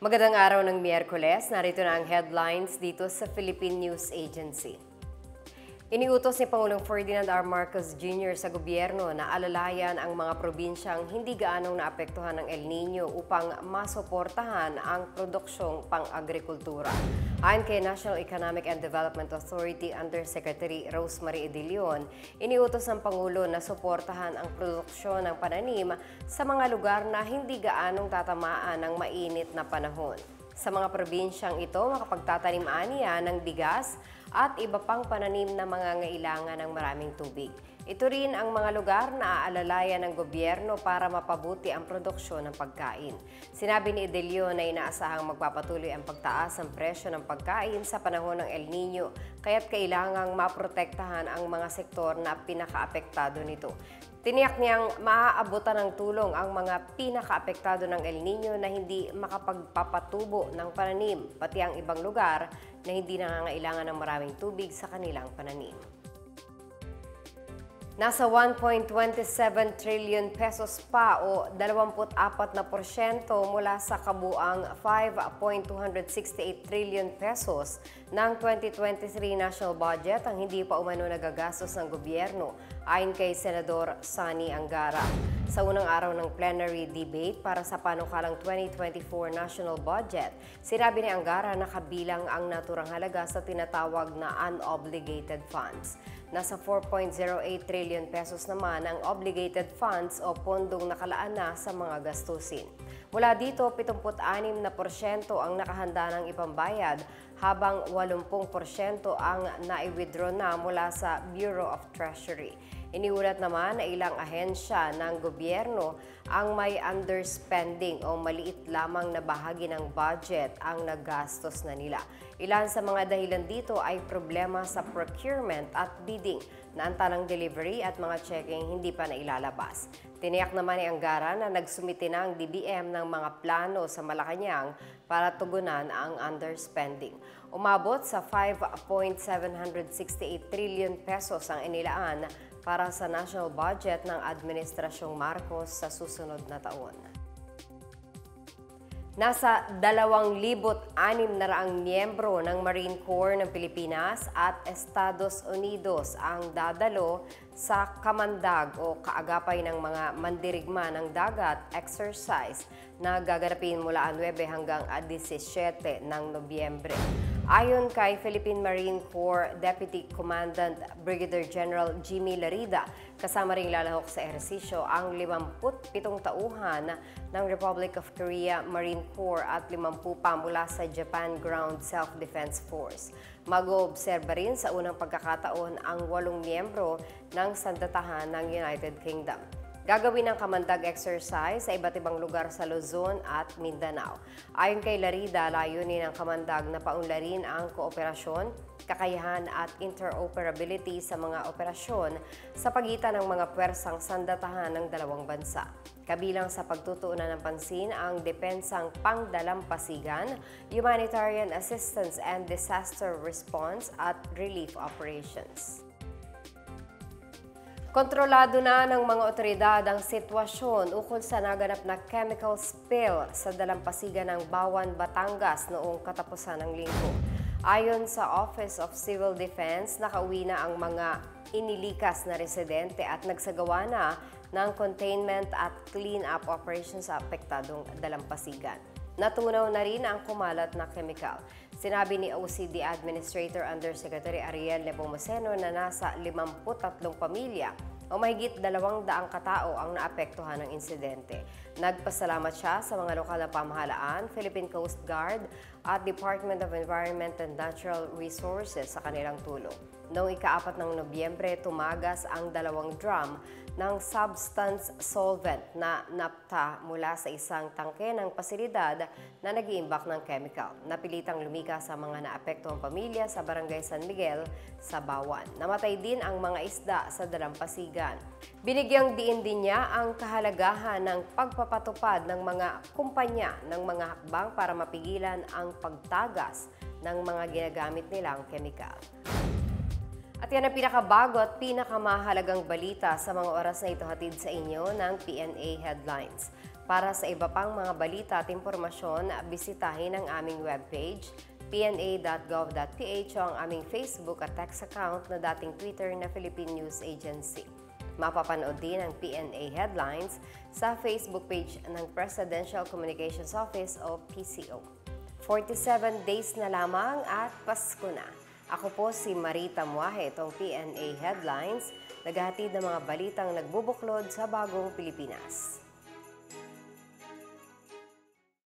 Magandang araw ng Miyerkules, narito na ang headlines dito sa Philippine News Agency. Iniutos ni Pangulong Ferdinand R. Marcos Jr. sa gobyerno na alalayan ang mga probinsyang hindi gaanong naapektuhan ng El Nino upang masuportahan ang produksyong pang-agrikultura. Ayon kay National Economic and Development Authority Undersecretary Rosemary Edilion, iniutos ng Pangulo na suportahan ang produksyon ng pananim sa mga lugar na hindi gaanong tatamaan ng mainit na panahon. Sa mga probinsyang ito, makapagtatanim aniya ng bigas at iba pang pananim na mangangailangan ng maraming tubig. Ito rin ang mga lugar na aalalayan ng gobyerno para mapabuti ang produksyon ng pagkain. Sinabi ni Edilion na inaasahang magpapatuloy ang pagtaas ng presyo ng pagkain sa panahon ng El Nino, kaya't kailangang maprotektahan ang mga sektor na pinakaapektado nito. Tiniyak niyang maaabutan ng tulong ang mga pinakaapektado ng El Nino na hindi makapagpapatubo ng pananim, pati ang ibang lugar na hindi nangangailangan ng maraming tubig sa kanilang pananim. Nasa 1.27 trillion pesos pa o 24% mula sa kabuang 5.268 trillion pesos ng 2023 national budget ang hindi pa umano nagagastos ng gobyerno, ayon kay Senador Sonny Angara. Sa unang araw ng plenary debate para sa panukalang 2024 national budget, sinabi ni Angara na kabilang ang naturang halaga sa tinatawag na unobligated funds. Nasa 4.08 trillion pesos naman ang obligated funds o pondong nakalaan na sa mga gastusin. Mula dito, 76% ang nakahanda ng ipambayad habang 80% ang nai-withdraw na mula sa Bureau of Treasury. Iniulat naman na ilang ahensya ng gobyerno ang may underspending o maliit lamang na bahagi ng budget ang nagastos na nila. Ilan sa mga dahilan dito ay problema sa procurement at bidding, naantalang delivery at mga checking hindi pa nailalabas. Tiniyak naman ni Angara na nagsumite na ang DBM ng mga plano sa Malacanang para tugunan ang underspending. Umabot sa 5.768 trillion pesos ang inilaan para sa national budget ng Administrasyong Marcos sa susunod na taon. Nasa 2,600 miyembro ng Marine Corps ng Pilipinas at Estados Unidos ang dadalo sa Kamandag o Kaagapay ng mga Mandirigma ng Dagat exercise na gaganapin mula 9 hanggang 17 ng Nobyembre. Ayon kay Philippine Marine Corps Deputy Commandant Brigadier General Jimmy Larida, kasama ring lalahok sa ehersisyo ang 57 tauhan ng Republic of Korea Marine Corps at 50 pa mula sa Japan Ground Self-Defense Force. Mag-oobserba rin sa unang pagkakataon ang 8 miyembro ng sandatahan ng United Kingdom. Gagawin ang Kamandag exercise sa iba't ibang lugar sa Luzon at Mindanao. Ayon kay Larida, layunin ng Kamandag na paunlarin ang kooperasyon, kakayahan at interoperability sa mga operasyon sa pagitan ng mga pwersang sandatahan ng dalawang bansa. Kabilang sa pagtutuunan ng pansin ang depensang pangdalampasigan, humanitarian assistance and disaster response at relief operations. Kontrolado na ng mga otoridad ang sitwasyon ukol sa naganap na chemical spill sa dalampasigan ng Bawan, Batangas noong katapusan ng linggo. Ayon sa Office of Civil Defense, nakauwi na ang mga inilikas na residente at nagsagawa na ng containment at clean-up operations sa apektadong dalampasigan. Natunaw na rin ang kumalat na chemical. Sinabi ni OCD Administrator Undersecretary Ariel Nepomuceno na nasa 53 pamilya o mahigit 200 katao ang naapektuhan ng insidente. Nagpasalamat siya sa mga lokal na pamahalaan, Philippine Coast Guard at Department of Environment and Natural Resources sa kanilang tulong. Noong ika-4 ng Nobyembre, tumagas ang 2 drum ng substance solvent na napta mula sa isang tangke ng pasilidad na nag-iimbak ng chemical. Napilitang lumikas sa mga naapektuhang pamilya sa Barangay San Miguel sa Bawan. Namatay din ang mga isda sa dalampasigan. Binigyang diin din niya ang kahalagahan ng pagpapatupad ng mga kumpanya ng mga hakbang para mapigilan ang pagtagas ng mga ginagamit nilang chemical. At yan ang pinakabago at pinakamahalagang balita sa mga oras na ito hatid sa inyo ng PNA Headlines. Para sa iba pang mga balita at impormasyon, bisitahin ang aming webpage, pna.gov.ph o ang aming Facebook at text account na dating Twitter na Philippine News Agency. Mapapanood din ang PNA Headlines sa Facebook page ng Presidential Communications Office o PCO. 47 days na lamang at Pasko na. Ako po si Marita Muahe, itong PNA Headlines, naghahatid ng mga balitang nagbubuklod sa bagong Pilipinas.